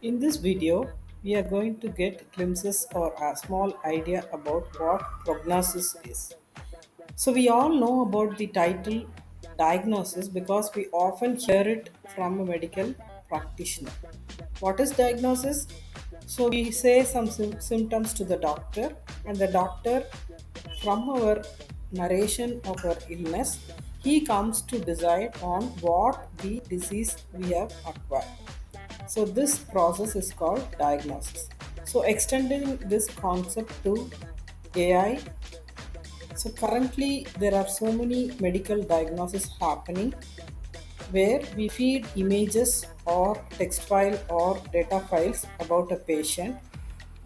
In this video, we are going to get glimpses or a small idea about what prognosis is. So, we all know about the title diagnosis because we often hear it from a medical practitioner. What is diagnosis? So, we say some symptoms to the doctor, and the doctor, from our narration of our illness, he comes to decide on what the disease we have acquired. So this process is called diagnosis. So extending this concept to AI. So currently there are so many medical diagnosis happening where we feed images or text file or data files about a patient,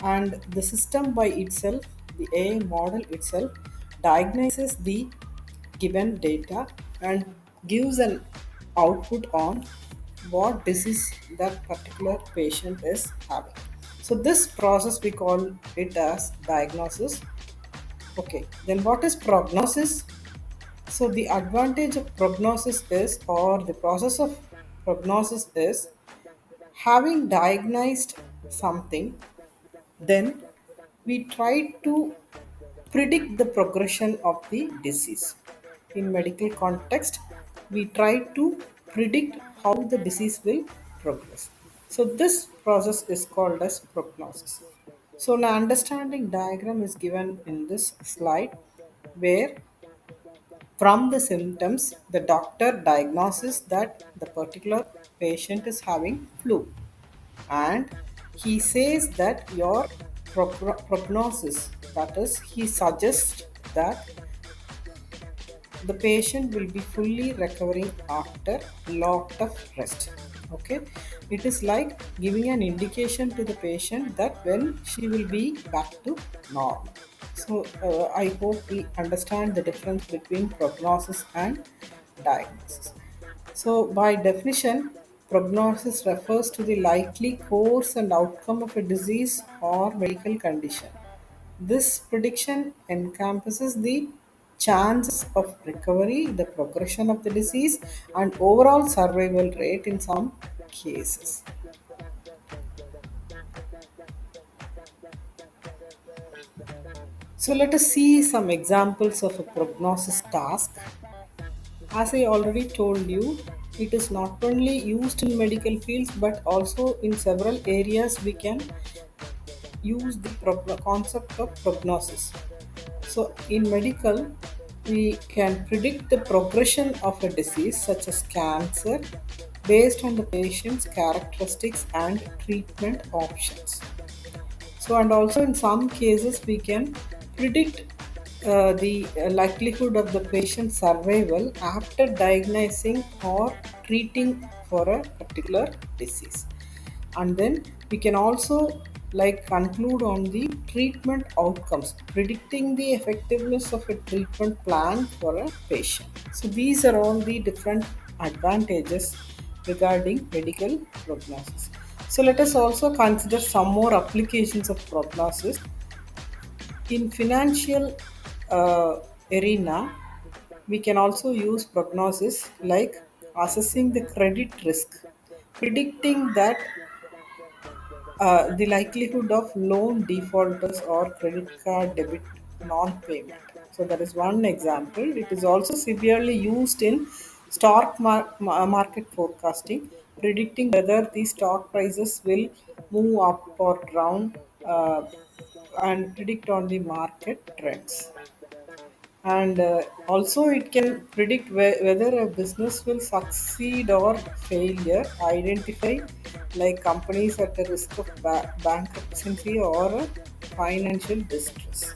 and the system by itself, the AI model itself, diagnoses the given data and gives an output on what disease that particular patient is having. So this process we call it as diagnosis. Okay, then what is prognosis? So the advantage of prognosis is, or the process of prognosis is, having diagnosed something, then we try to predict the progression of the disease. In medical context, we try to predict how the disease will progress. So this process is called as prognosis. So an understanding diagram is given in this slide where from the symptoms the doctor diagnoses that the particular patient is having flu, and he says that your prognosis, that is, he suggests that the patient will be fully recovering after lot of rest. Okay, it is like giving an indication to the patient that when she will be back to normal. So I hope we understand the difference between prognosis and diagnosis. So by definition, prognosis refers to the likely course and outcome of a disease or medical condition. This prediction encompasses the chances of recovery, the progression of the disease, and overall survival rate in some cases. So let us see some examples of a prognosis task. As I already told you, it is not only used in medical fields but also in several areas we can use the concept of prognosis. So, in medical, we can predict the progression of a disease such as cancer based on the patient's characteristics and treatment options. So, and also in some cases, we can predict the likelihood of the patient's survival after diagnosing or treating for a particular disease. And then we can also like conclude on the treatment outcomes, predicting the effectiveness of a treatment plan for a patient. So these are all the different advantages regarding medical prognosis. So let us also consider some more applications of prognosis in financial arena. We can also use prognosis like assessing the credit risk, predicting that the likelihood of loan defaulters or credit card debit non-payment. So that is one example. It is also severely used in market forecasting, predicting whether the stock prices will move up or down, and predict on the market trends. And also it can predict whether a business will succeed or failure, identify like companies at the risk of bankruptcy or financial distress.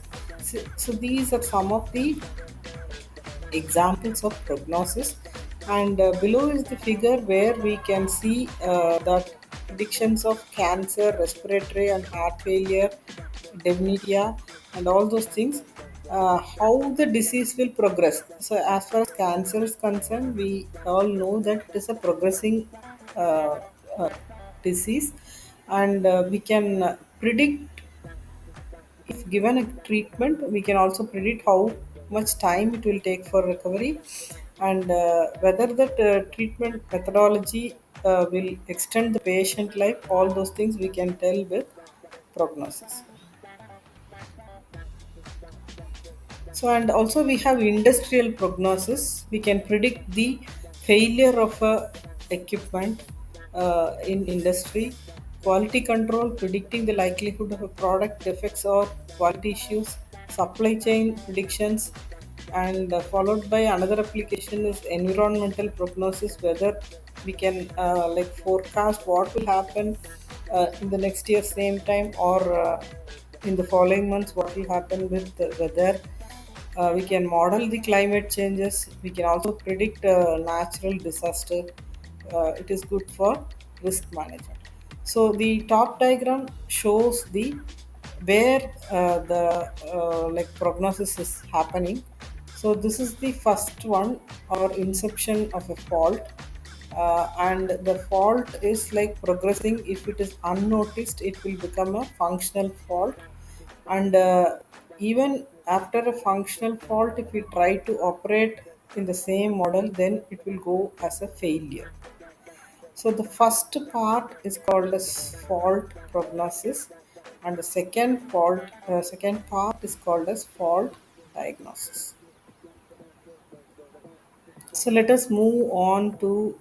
So these are some of the examples of prognosis, and below is the figure where we can see that predictions of cancer, respiratory and heart failure, dementia, and all those things, how the disease will progress. So as far as cancer is concerned, we all know that it is a progressing uh, uh, disease, and we can predict, if given a treatment, we can also predict how much time it will take for recovery. and whether that treatment methodology will extend the patient life. All those things we can tell with prognosis. So, and also we have industrial prognosis. We can predict the failure of a equipment in industry. Quality control, predicting the likelihood of a product defects or quality issues. Supply chain predictions, and followed by another application is environmental prognosis, whether we can like forecast what will happen in the next year same time, or in the following months what will happen with the weather. We can model the climate changes. We can also predict natural disaster. It is good for risk management. So the top diagram shows the where the like prognosis is happening. So this is the first one, or inception of a fault, and the fault is like progressing. If it is unnoticed, it will become a functional fault, and even after a functional fault, if we try to operate in the same model, then it will go as a failure. So the first part is called as fault prognosis, and the second part is called as fault diagnosis. So let us move on to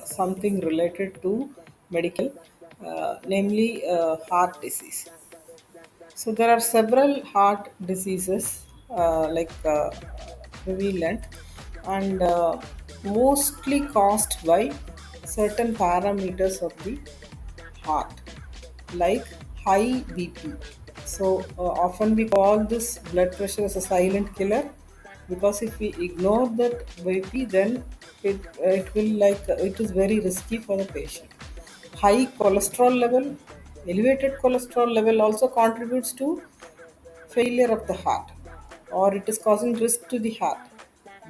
something related to medical, namely heart disease. So there are several heart diseases prevalent, and mostly caused by certain parameters of the heart, like high BP. So often we call this blood pressure as a silent killer, because if we ignore that BP, then it will it is very risky for the patient. High cholesterol level, elevated cholesterol level also contributes to failure of the heart, or it is causing risk to the heart.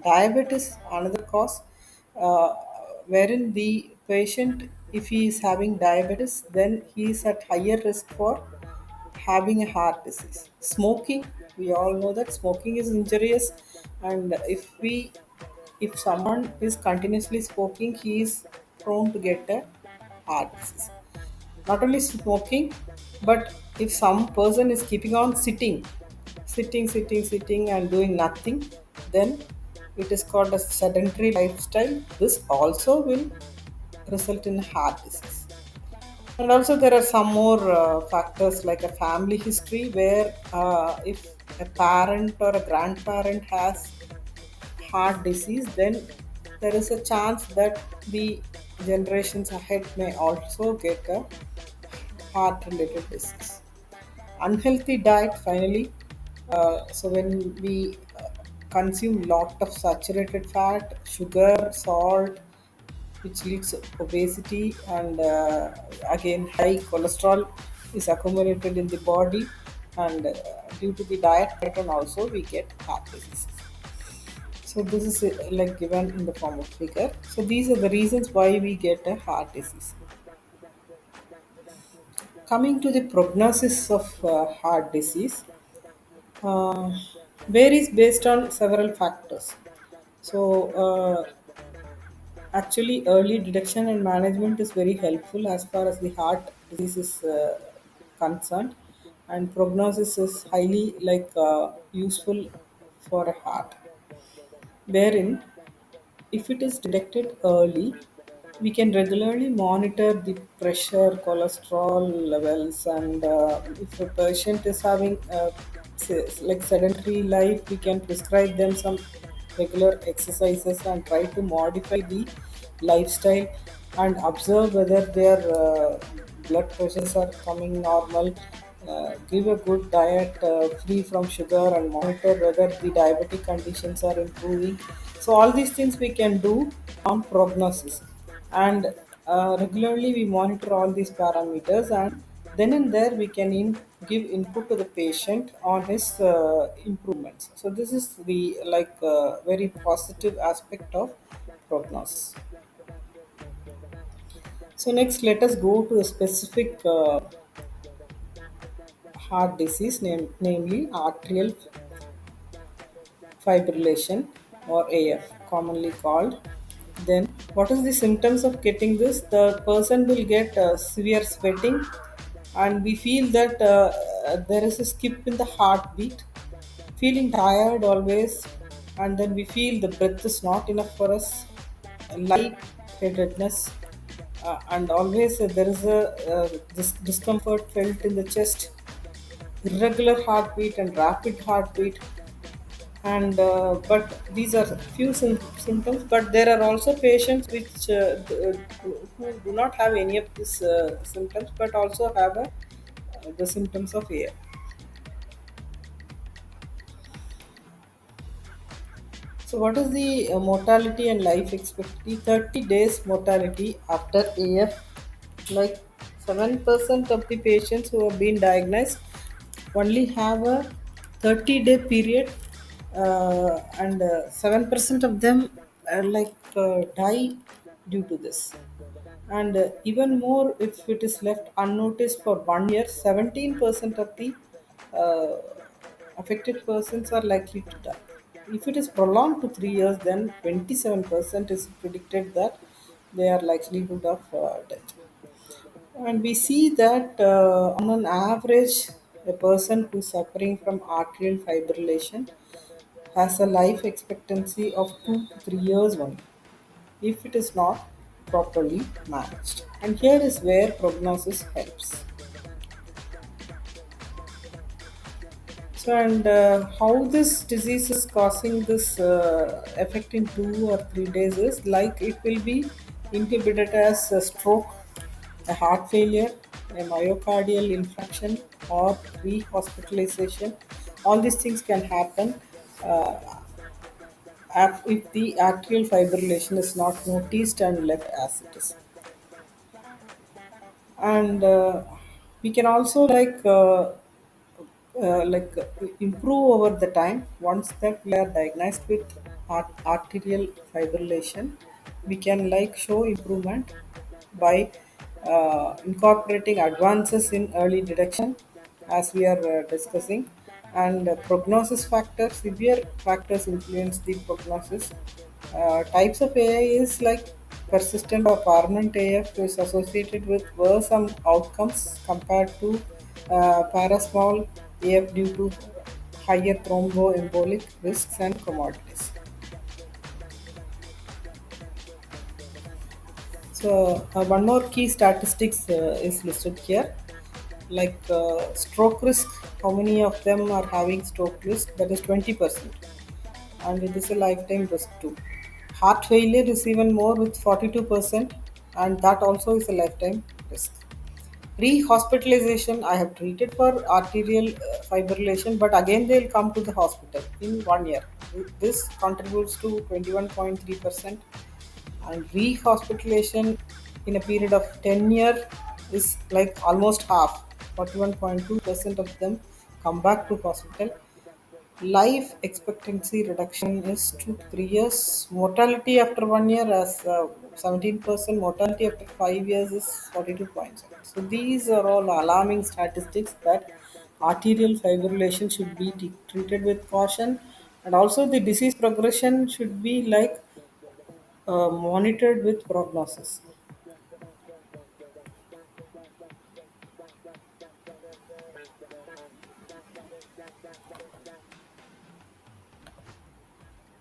Diabetes, another cause, uh, wherein the patient, if he is having diabetes, then he is at higher risk for having a heart disease. Smoking, we all know that smoking is injurious, and if someone is continuously smoking, he is prone to get a heart disease. Not only smoking, but if some person is keeping on sitting and doing nothing, then it is called a sedentary lifestyle. This also will result in heart disease. And also there are some more factors like a family history, where if a parent or a grandparent has heart disease, then there is a chance that the generations ahead may also get a heart related disease. Unhealthy diet, finally. So when we consume lot of saturated fat, sugar, salt, which leads to obesity, and again high cholesterol is accumulated in the body, and due to the diet pattern also we get heart disease. So this is like given in the form of figure. So these are the reasons why we get a heart disease. Coming to the prognosis of heart disease, uh, varies based on several factors. So, actually, early detection and management is very helpful as far as the heart disease is concerned, and prognosis is highly useful for a heart, wherein if it is detected early, we can regularly monitor the pressure, cholesterol levels, and if a patient is having like sedentary life, we can prescribe them some regular exercises and try to modify the lifestyle, and observe whether their blood pressures are coming normal. Give a good diet free from sugar, and monitor whether the diabetic conditions are improving. So all these things we can do on prognosis, and regularly we monitor all these parameters, and then and there we can give input to the patient on his improvements. So this is the very positive aspect of prognosis. So next, let us go to a specific heart disease, namely arterial fibrillation. or AF, commonly called. Then, what is the symptoms of getting this? The person will get severe sweating, and we feel that there is a skip in the heartbeat, feeling tired always, and then we feel the breath is not enough for us, light-headedness, and always there is a this discomfort felt in the chest, irregular heartbeat and rapid heartbeat, and but these are few symptoms, but there are also patients which who do not have any of these symptoms but also have the symptoms of AF. So what is the mortality and life expectancy? 30 days mortality after AF. Like 7% of the patients who have been diagnosed only have a 30-day period, and 7% of them die due to this. And even more, if it is left unnoticed for 1 year, 17% of the uh, affected persons are likely to die. If it is prolonged to 3 years, then 27% is predicted that they are likelihood of death. And we see that on an average, a person who's suffering from arterial fibrillation has a life expectancy of 2 to 3 years only if it is not properly managed. And here is where prognosis helps. So, and how this disease is causing this effect in 2 or 3 days is like it will be inhibited as a stroke, a heart failure, a myocardial infarction, or re-hospitalization. All these things can happen uh, if the atrial fibrillation is not noticed and left as it is. And we can also improve over the time. Once that we are diagnosed with arterial fibrillation, we can like show improvement by incorporating advances in early detection, as we are discussing. And prognosis factors, severe factors influence the prognosis. Types of AI is like persistent or permanent AF is associated with worse outcomes compared to parasmall AF due to higher thromboembolic risks and comorbidities. So one more key statistics is listed here, like stroke risk. How many of them are having stroke risk? That is 20%, and it is a lifetime risk too. Heart failure is even more with 42%, and that also is a lifetime risk. Re-hospitalization, I have treated for arterial fibrillation, but again they'll come to the hospital in 1 year. This contributes to 21.3%, and re-hospitalization in a period of 10 years is like almost half. 41.2% of them come back to hospital. Life expectancy reduction is 2 to 3 years. Mortality after 1 year as 17%. Mortality after 5 years is 42.7. So these are all alarming statistics that arterial fibrillation should be treated with caution, and also the disease progression should be like monitored with prognosis.